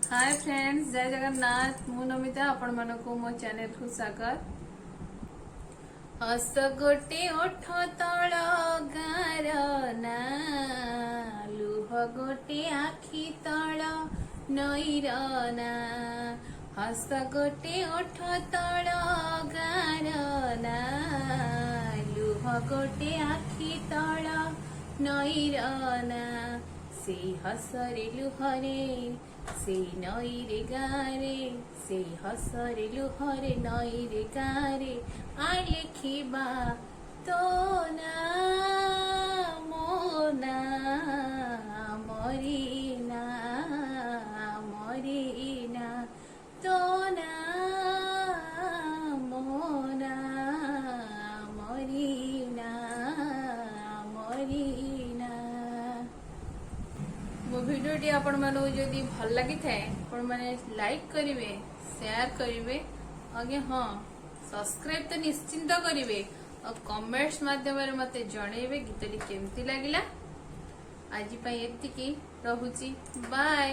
Hi friends, जय जगन्नाथ। मु नमिता आपण मानक मो चैनल को स्वागत। हस गोटे ओठ तल गार ना, लुह गोटे आखि तल नईर ना। हस गोटे ओठ तल गार ना, लुह गोटे आखि तल नईर ना। से हसरे लुहरे से नईरे गारे, से हसरे लुहरे नईरे गारे आ लिखिबा तो ना मोना मरीना मरीना तो ना मोना मरीना मरीना। मो भिडियोटी आपण मानक जदि भल लगी थाए आपण माने लाइक करिवे, शेयर करिवे, आगे हाँ सब्सक्राइब तो निश्चिंत करिवे और कमेंट्स माध्यम मते जणेबे गीतटी केमती लागिला। आज पई एतिकी रहुची, बाय।